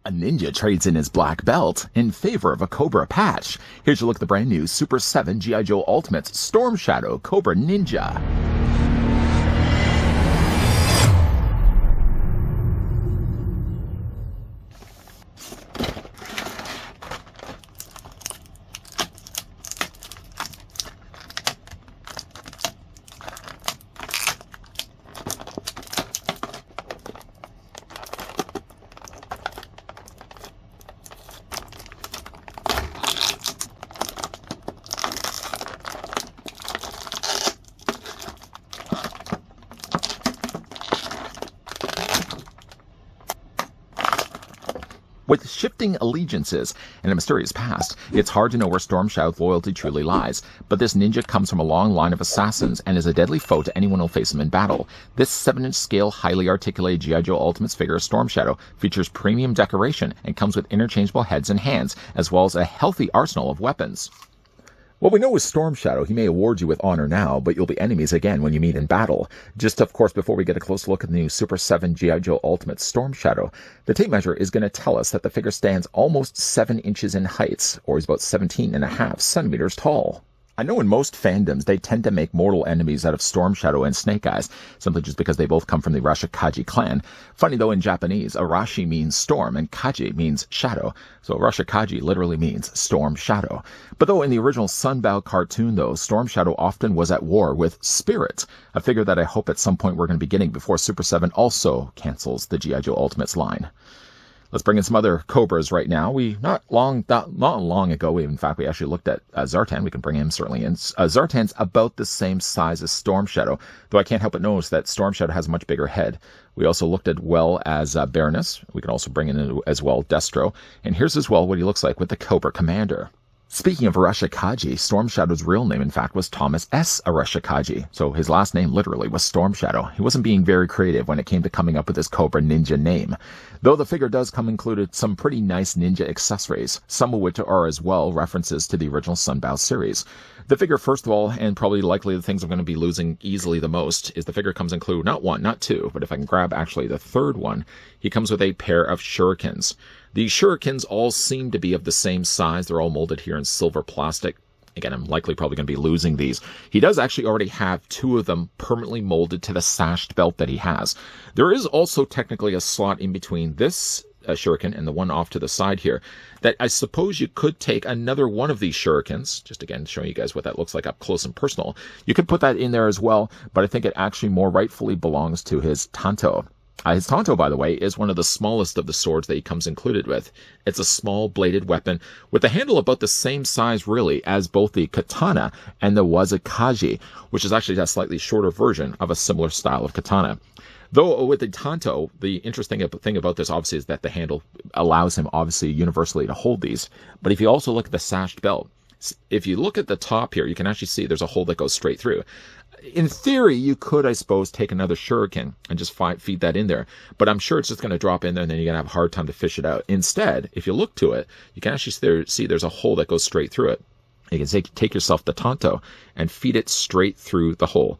A ninja trades in his black belt in favor of a Cobra patch. Here's your look at the brand new Super 7 G.I. Joe Ultimate's Storm Shadow Cobra Ninja. With shifting allegiances and a mysterious past, it's hard to know where Storm Shadow's loyalty truly lies. But this ninja comes from a long line of assassins and is a deadly foe to anyone who'll face him in battle. This 7-inch scale, highly articulated G.I. Joe Ultimate's figure, Storm Shadow, features premium decoration and comes with interchangeable heads and hands, as well as a healthy arsenal of weapons. What we know with Storm Shadow, he may award you with honor now, but you'll be enemies again when you meet in battle. Just, of course, before we get a close look at the new Super 7 G.I. Joe Ultimate Storm Shadow, the tape measure is going to tell us that the figure stands almost 7 inches in height, or is about 17.5 centimeters tall. I know in most fandoms, they tend to make mortal enemies out of Storm Shadow and Snake Eyes, simply just because they both come from the Arashikaji clan. Funny though, in Japanese, Arashi means storm and Kaji means shadow, so Arashikaji literally means storm shadow. But though in the original Sunbow cartoon though, Storm Shadow often was at war with Spirit, a figure that I hope at some point we're going to be getting before Super 7 also cancels the G.I. Joe Ultimates line. Let's bring in some other Cobras right now. Not long ago, we actually looked at Zartan. We can bring him certainly in. Zartan's about the same size as Storm Shadow, though I can't help but notice that Storm Shadow has a much bigger head. We also looked at as Baroness. We can also bring in as well Destro. And here's as well what he looks like with the Cobra Commander. Speaking of Arashikaji, Storm Shadow's real name, in fact, was Thomas S. Arashikaji, so his last name literally was Storm Shadow. He wasn't being very creative when it came to coming up with his Cobra Ninja name. Though the figure does come included some pretty nice ninja accessories, some of which are as well references to the original Sunbow series. The figure, first of all, and probably likely the things I'm going to be losing easily the most, is the figure comes include not one, not two, but if I can grab actually the third one, he comes with a pair of shurikens. The shurikens all seem to be of the same size. They're all molded here in silver plastic. Again, I'm likely probably going to be losing these. He does actually already have 2 of them permanently molded to the sashed belt that he has. There is also technically a slot in between this shuriken and the one off to the side here that I suppose you could take another one of these shurikens, just again showing you guys what that looks like up close and personal. You could put that in there as well, but I think it actually more rightfully belongs to his Tanto. His Tanto, by the way, is one of the smallest of the swords that he comes included with. It's a small bladed weapon with a handle about the same size, really, as both the katana and the wazakaji, which is actually a slightly shorter version of a similar style of katana. Though with the Tanto, the interesting thing about this, obviously, is that the handle allows him, obviously, universally to hold these. But if you also look at the sashed belt, if you look at the top here, you can actually see there's a hole that goes straight through. In theory, you could, I suppose, take another shuriken and just feed that in there. But I'm sure it's just going to drop in there and then you're going to have a hard time to fish it out. Instead, if you look to it, you can actually see there's a hole that goes straight through it. You can take yourself the Tanto and feed it straight through the hole.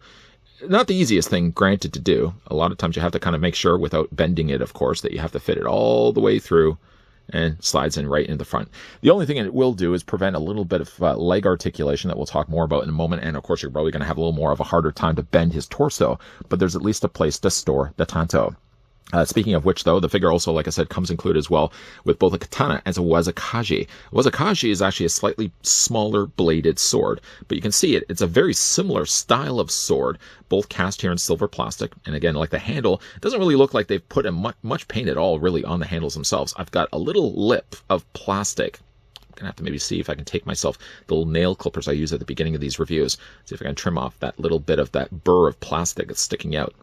Not the easiest thing, granted, to do. A lot of times you have to kind of make sure, without bending it, of course, that you have to fit it all the way through and slides in right in the front. The only thing it will do is prevent a little bit of leg articulation that we'll talk more about in a moment, and of course you're probably going to have a little more of a harder time to bend his torso, but there's at least a place to store the Tanto. Speaking of which, though, the figure also, like I said, comes included as well with both a katana and a wazakaji. Wazakaji is actually a slightly smaller bladed sword, but you can see it's a very similar style of sword, both cast here in silver plastic. And again, like the handle, it doesn't really look like they've put much paint at all, really, on the handles themselves. I've got a little lip of plastic. I'm gonna have to maybe see if I can take myself the little nail clippers I use at the beginning of these reviews, see if I can trim off that little bit of that burr of plastic that's sticking out.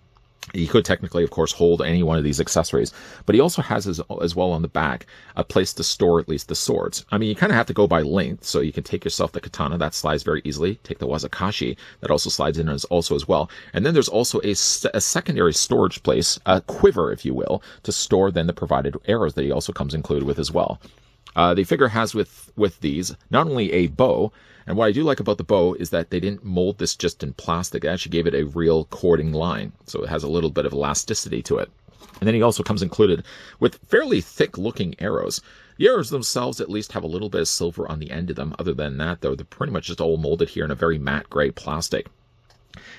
He could technically, of course, hold any one of these accessories, but he also has as well on the back a place to store at least the swords. I mean, you kind of have to go by length, so you can take yourself the katana, that slides very easily. Take the wazakashi, that also slides in as well. And then there's also a secondary storage place, a quiver, if you will, to store then the provided arrows that he also comes included with as well. The figure has with these not only a bow, and what I do like about the bow is that they didn't mold this just in plastic. They actually gave it a real cording line, so it has a little bit of elasticity to it. And then he also comes included with fairly thick-looking arrows. The arrows themselves at least have a little bit of silver on the end of them. Other than that, though, they're pretty much just all molded here in a very matte gray plastic.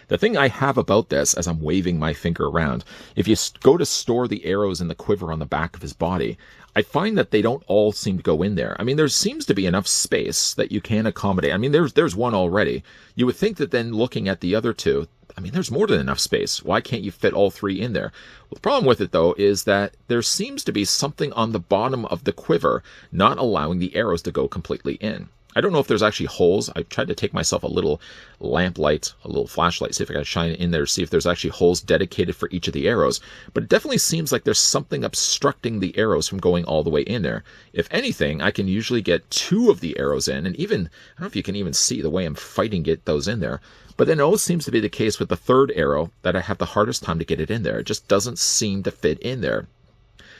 The thing I have about this, as I'm waving my finger around, if you go to store the arrows in the quiver on the back of his body, I find that they don't all seem to go in there. I mean, there seems to be enough space that you can accommodate. I mean, there's one already. You would think that then looking at the other two, I mean, there's more than enough space. Why can't you fit all three in there? Well, the problem with it, though, is that there seems to be something on the bottom of the quiver not allowing the arrows to go completely in. I don't know if there's actually holes. I tried to take myself a little lamplight, a little flashlight, see if I can shine it in there, see if there's actually holes dedicated for each of the arrows. But it definitely seems like there's something obstructing the arrows from going all the way in there. If anything, I can usually get 2 of the arrows in, and even, I don't know if you can even see the way I'm fighting to get those in there. But then it always seems to be the case with the 3rd arrow that I have the hardest time to get it in there. It just doesn't seem to fit in there.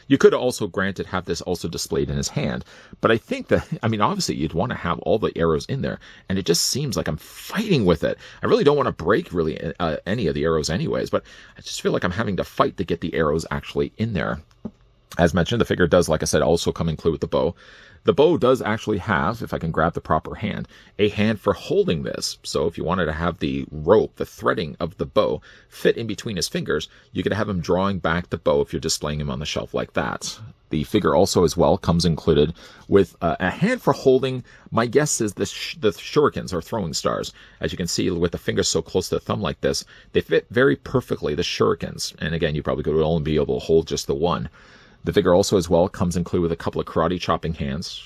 You could also, granted, have this also displayed in his hand, but I think that, I mean, obviously you'd want to have all the arrows in there, and it just seems like I'm fighting with it. I really don't want to break really any of the arrows anyways, but I just feel like I'm having to fight to get the arrows actually in there. As mentioned, the figure does, like I said, also come included with the bow. The bow does actually have, if I can grab the proper hand, a hand for holding this. So if you wanted to have the rope, the threading of the bow, fit in between his fingers, you could have him drawing back the bow if you're displaying him on the shelf like that. The figure also as well comes included with a hand for holding, my guess is the shurikens or throwing stars. As you can see with the fingers so close to the thumb like this, they fit very perfectly, the shurikens. And again, you probably could only be able to hold just the one. The figure also as well comes included with a couple of karate chopping hands.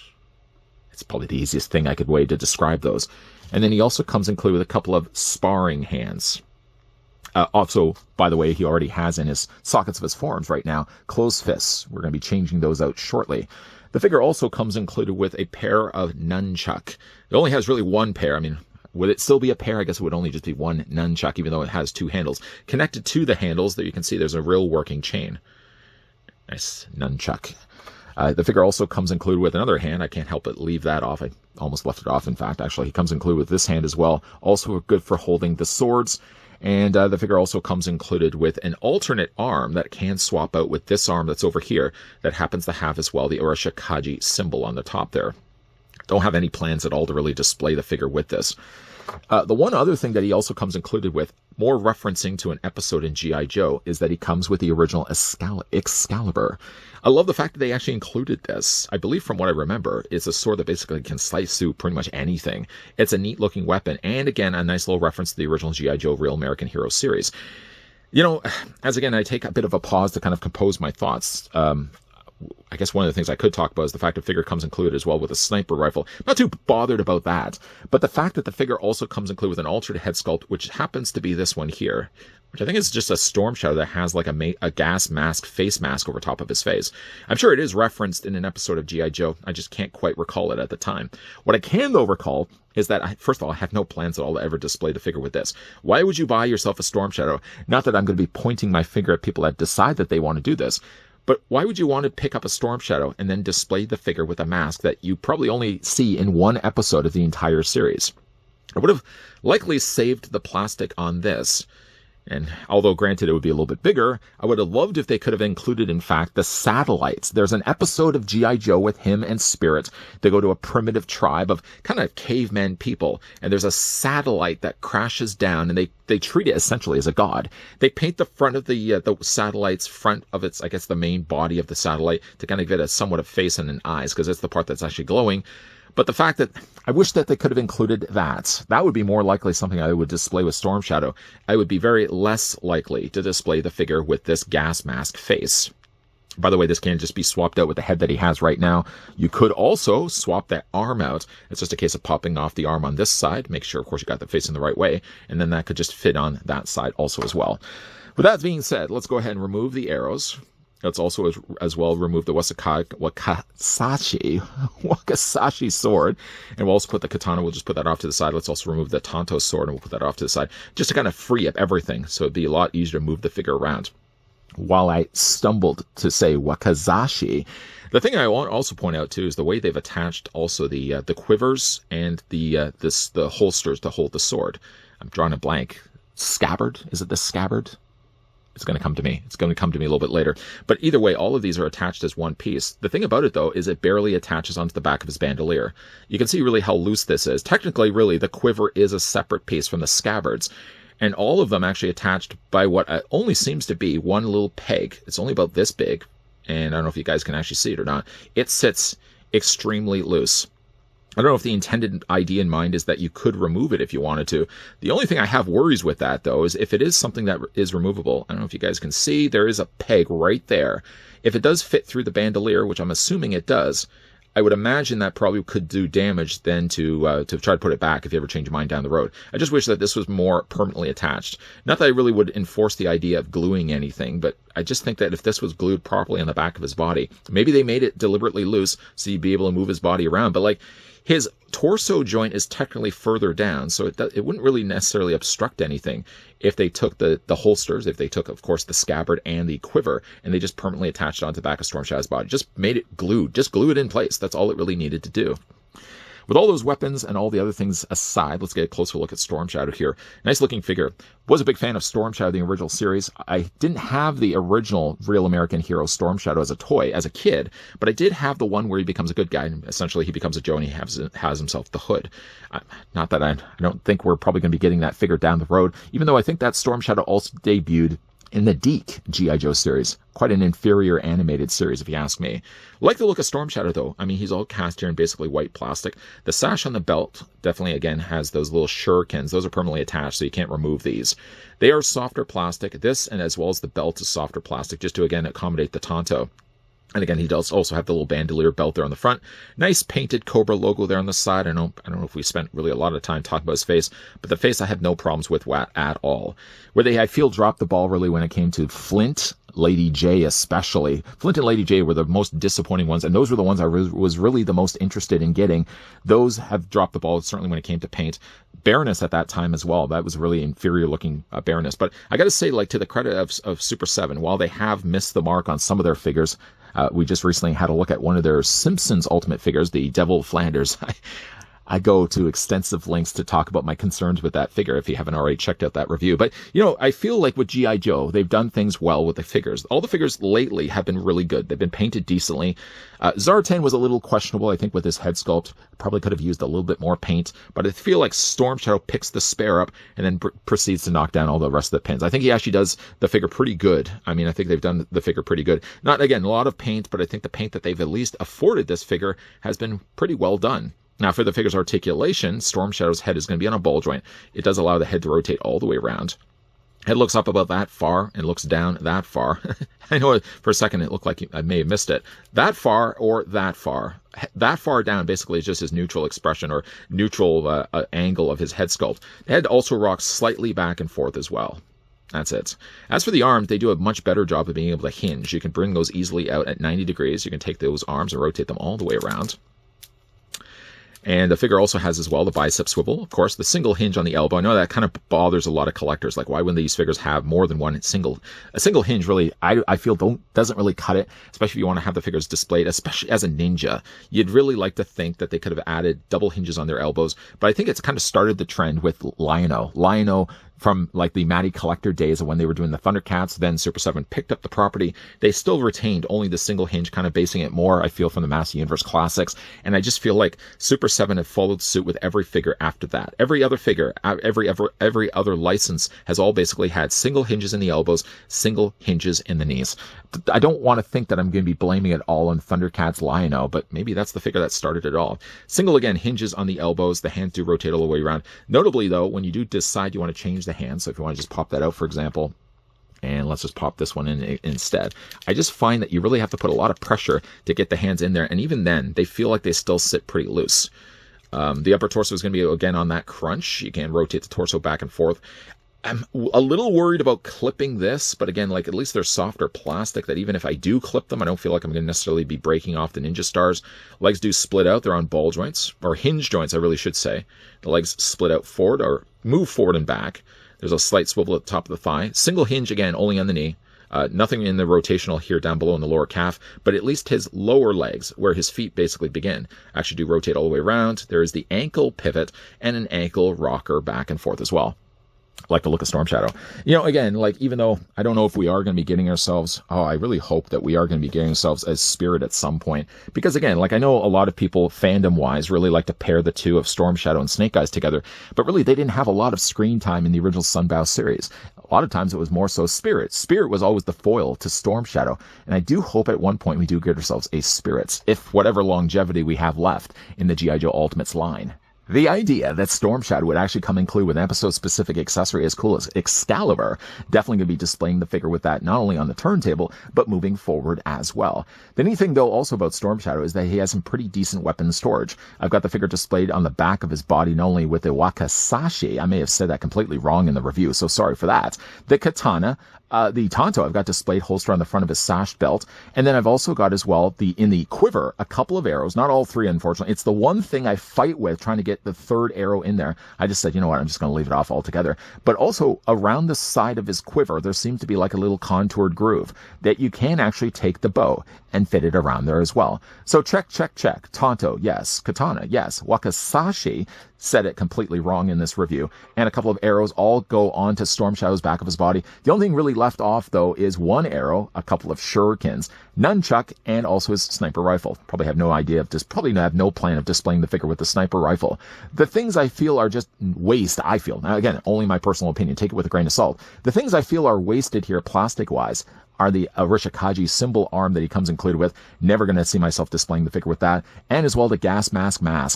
It's probably the easiest thing I could way to describe those. And then he also comes included with a couple of sparring hands. Also, by the way, he already has in his sockets of his forearms right now closed fists. We're going to be changing those out shortly. The figure also comes included with a pair of nunchuck. It only has really one pair. I mean, would it still be a pair? I guess it would only just be one nunchuck, even though it has 2 handles. Connected to the handles, there you can see there's a real working chain. Nice nunchuck. The figure also comes included with another hand. I can't help but leave that off. I almost left it off, in fact. Actually, he comes included with this hand as well. Also good for holding the swords. And the figure also comes included with an alternate arm that can swap out with this arm that's over here that happens to have as well the Urashikaji symbol on the top there. Don't have any plans at all to really display the figure with this. The one other thing that he also comes included with, more referencing to an episode in G.I. Joe, is that he comes with the original Excalibur. I love the fact that they actually included this. I believe from what I remember, it's a sword that basically can slice through pretty much anything. It's a neat looking weapon, and again, a nice little reference to the original G.I. Joe Real American Hero series. You know, as again, I take a bit of a pause to kind of compose my thoughts. I guess one of the things I could talk about is the fact that the figure comes included as well with a sniper rifle. Not too bothered about that, but the fact that the figure also comes included with an alternate head sculpt, which happens to be this one here, which I think is just a Storm Shadow that has like a gas mask, face mask over top of his face. I'm sure it is referenced in an episode of G.I. Joe. I just can't quite recall it at the time. What I can, though, recall is that, first of all, I have no plans at all to ever display the figure with this. Why would you buy yourself a Storm Shadow? Not that I'm going to be pointing my finger at people that decide that they want to do this, but why would you want to pick up a Storm Shadow and then display the figure with a mask that you probably only see in one episode of the entire series? I would have likely saved the plastic on this. And although granted it would be a little bit bigger, I would have loved if they could have included, in fact, the satellites. There's an episode of G.I. Joe with him and Spirit. They go to a primitive tribe of kind of cavemen people, and there's a satellite that crashes down, and they treat it essentially as a god. They paint the front of the satellite's front of its, I guess, the main body of the satellite to kind of get a somewhat of face and an eyes, because it's the part that's actually glowing. But the fact that I wish that they could have included that would be more likely something I would display with Storm Shadow. I would be very less likely to display the figure with this gas mask face. By the way, this can just be swapped out with the head that he has right now. You could also swap that arm out. It's just a case of popping off the arm on this side. Make sure, of course, you got the face in the right way. And then that could just fit on that side also as well. With that being said, let's go ahead and remove the arrows. Let's also as well remove the Wakasashi sword. And we'll also put the katana, we'll just put that off to the side. Let's also remove the Tonto sword and we'll put that off to the side. Just to kind of free up everything so it'd be a lot easier to move the figure around. While I stumbled to say Wakasashi, the thing I want to also point out too is the way they've attached also the quivers and the holsters to hold the sword. I'm drawing a blank. Scabbard? Is it the scabbard? It's going to come to me. It's going to come to me a little bit later. But either way, all of these are attached as one piece. The thing about it, though, is it barely attaches onto the back of his bandolier. You can see really how loose this is. Technically, really, the quiver is a separate piece from the scabbards. And all of them actually attached by what only seems to be one little peg. It's only about this big. And I don't know if you guys can actually see it or not. It sits extremely loose. I don't know if the intended idea in mind is that you could remove it if you wanted to. The only thing I have worries with that, though, is if it is something that is removable. I don't know if you guys can see, there is a peg right there. If it does fit through the bandolier, which I'm assuming it does, I would imagine that probably could do damage then to try to put it back if you ever change your mind down the road. I just wish that this was more permanently attached. Not that I really would enforce the idea of gluing anything, but I just think that if this was glued properly on the back of his body, maybe they made it deliberately loose so you'd be able to move his body around. But like, his torso joint is technically further down, so it wouldn't really necessarily obstruct anything if they took the holsters, if they took, of course, the scabbard and the quiver, and they just permanently attached it onto the back of Storm Shadow's body. Just made it glued. Just glue it in place. That's all it really needed to do. With all those weapons and all the other things aside, let's get a closer look at Storm Shadow here. Nice looking figure. Was a big fan of Storm Shadow, the original series. I didn't have the original Real American Hero Storm Shadow as a toy, as a kid, but I did have the one where he becomes a good guy. Essentially, he becomes a Joe and he has himself the hood. Not that I don't think we're probably going to be getting that figure down the road, even though I think that Storm Shadow also debuted in the Deke G.I. Joe series. Quite an inferior animated series, if you ask me. Like the look of Storm Shadow, though. I mean, he's all cast here in basically white plastic. The sash on the belt definitely, again, has those little shurikens. Those are permanently attached, so you can't remove these. They are softer plastic. This, and as well as the belt, is softer plastic, just to, again, accommodate the Tonto. And again, he does also have the little bandolier belt there on the front. Nice painted Cobra logo there on the side. I don't know if we spent really a lot of time talking about his face, but the face I have no problems with at all. Where they, I feel, dropped the ball really when it came to Flint, Lady J especially. Flint and Lady J were the most disappointing ones, and those were the ones I was really the most interested in getting. Those have dropped the ball, certainly when it came to paint. Baroness at that time as well. That was really inferior looking Baroness. But I got to say, like, to the credit of Super 7, while they have missed the mark on some of their figures, we just recently had a look at one of their Simpsons Ultimate figures, the Devil Flanders. I go to extensive lengths to talk about my concerns with that figure if you haven't already checked out that review. But, you know, I feel like with G.I. Joe, they've done things well with the figures. All the figures lately have been really good. They've been painted decently. Zartan was a little questionable, I think, with his head sculpt. Probably could have used a little bit more paint. But I feel like Storm Shadow picks the spare up and then proceeds to knock down all the rest of the pins. I think he actually does the figure pretty good. I mean, I think they've done the figure pretty good. Not, again, a lot of paint, but I think the paint that they've at least afforded this figure has been pretty well done. Now, for the figure's articulation, Storm Shadow's head is going to be on a ball joint. It does allow the head to rotate all the way around. Head looks up about that far and looks down that far. I know for a second it looked like I may have missed it. That far or that far. That far down basically is just his neutral expression or neutral angle of his head sculpt. The head also rocks slightly back and forth as well. That's it. As for the arms, they do a much better job of being able to hinge. You can bring those easily out at 90 degrees. You can take those arms and rotate them all the way around. And the figure also has as well the bicep swivel, of course, the single hinge on the elbow. I know that kind of bothers a lot of collectors. Like, why wouldn't these figures have more than one single? A single hinge really, I feel, doesn't really cut it, especially if you want to have the figures displayed, especially as a ninja. You'd really like to think that they could have added double hinges on their elbows. But I think it's kind of started the trend with Lion-O. Lion-O, from like the Matty Collector days of when they were doing the Thundercats, then Super 7 picked up the property. They still retained only the single hinge, kind of basing it more, I feel, from the Master Universe Classics. And I just feel like Super 7 have followed suit with every figure after that. Every other figure, every other license has all basically had single hinges in the elbows, single hinges in the knees. I don't want to think that I'm going to be blaming it all on Thundercats Lion-O, but maybe that's the figure that started it all. Single, again, hinges on the elbows. The hands do rotate all the way around. Notably, though, when you do decide you want to change the hand, so if you want to just pop that out, for example, and let's just pop this one in instead. I just find that you really have to put a lot of pressure to get the hands in there, and even then, they feel like they still sit pretty loose. The upper torso is going to be, again, on that crunch. You can rotate the torso back and forth. I'm a little worried about clipping this, but again, like, at least they're softer plastic that even if I do clip them, I don't feel like I'm going to necessarily be breaking off the Ninja Stars. Legs do split out. They're on ball joints, or hinge joints, I really should say. The legs split out forward, or move forward and back. There's a slight swivel at the top of the thigh. Single hinge, again, only on the knee. Nothing in the rotational here down below in the lower calf, but at least his lower legs, where his feet basically begin, actually do rotate all the way around. There is the ankle pivot and an ankle rocker back and forth as well. like the look of Storm Shadow. You know, again, like, even though I don't know if we are going to be getting ourselves, I really hope that we are going to be getting ourselves as Spirit at some point. Because again, like, I know a lot of people, fandom-wise, really like to pair the two of Storm Shadow and Snake Eyes together, but really they didn't have a lot of screen time in the original Sunbow series. A lot of times it was more so Spirit. Spirit was always the foil to Storm Shadow, and I do hope at one point we do get ourselves a Spirits, if whatever longevity we have left in the G.I. Joe Ultimates line. The idea that Storm Shadow would actually come include with an episode-specific accessory as cool as Excalibur, definitely going to be displaying the figure with that not only on the turntable, but moving forward as well. The neat thing, though, also about Storm Shadow is that he has some pretty decent weapon storage. I've got the figure displayed on the back of his body, not only with the Wakizashi, I may have said that completely wrong in the review, so sorry for that, the katana, the Tonto I've got displayed holster on the front of his sash belt, and then I've also got as well in the quiver a couple of arrows, not all three unfortunately. It's the one thing I fight with trying to get the third arrow in there. I just said, you know what, I'm just going to leave it off altogether. But also around the side of his quiver there seems to be like a little contoured groove that you can actually take the bow and fit it around there as well. So check. Tonto, yes. Katana, yes. Wakizashi, said it completely wrong in this review, and a couple of arrows all go onto Storm Shadow's back of his body. The only thing really left off, though, is one arrow, a couple of shurikens, nunchuck, and also his sniper rifle. Probably have no plan of displaying the figure with the sniper rifle. The things I feel are just waste, I feel. Now, again, only my personal opinion. Take it with a grain of salt. The things I feel are wasted here plastic-wise are the Arishikaji symbol arm that he comes included with. Never going to see myself displaying the figure with that. And as well the gas mask head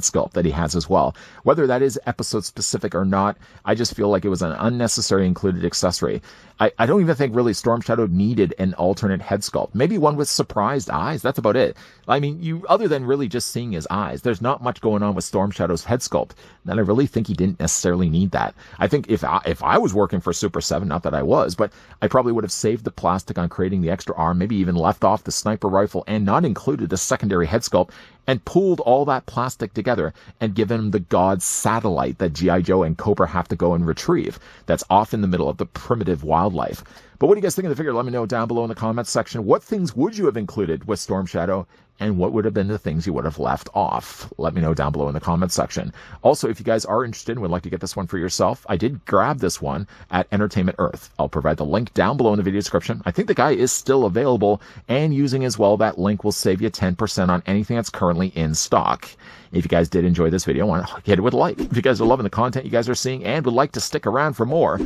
sculpt that he has as well. Whether that is episode specific or not, I just feel like it was an unnecessary included accessory. I don't even think really Storm Shadow needed an alternate head sculpt. Maybe one with surprised eyes. That's about it. I mean, other than really just seeing his eyes, there's not much going on with Storm Shadow's head sculpt. And I really think he didn't necessarily need that. I think if I was working for Super7, not that I was, but I probably would have saved the plastic on creating the extra arm, maybe even left off the sniper rifle and not included the secondary head sculpt, and pulled all that plastic together and given him the god satellite that G.I. Joe and Cobra have to go and retrieve. That's off in the middle of the primitive wildlife. But what do you guys think of the figure? Let me know down below in the comments section. What things would you have included with Storm Shadow? And what would have been the things you would have left off? Let me know down below in the comments section. Also, if you guys are interested and would like to get this one for yourself, I did grab this one at Entertainment Earth. I'll provide the link down below in the video description. I think the guy is still available, and using as well that link will save you 10% on anything that's currently in stock. If you guys did enjoy this video, I want to hit it with a like. If you guys are loving the content you guys are seeing and would like to stick around for more,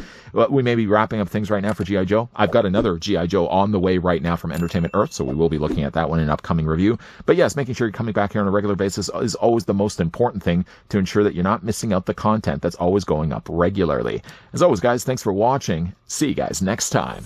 we may be wrapping up things right now for G.I. Joe. I've got another G.I. Joe on the way right now from Entertainment Earth, so we will be looking at that one in an upcoming review. But yes, making sure you're coming back here on a regular basis is always the most important thing to ensure that you're not missing out the content that's always going up regularly. As always, guys, thanks for watching. See you guys next time.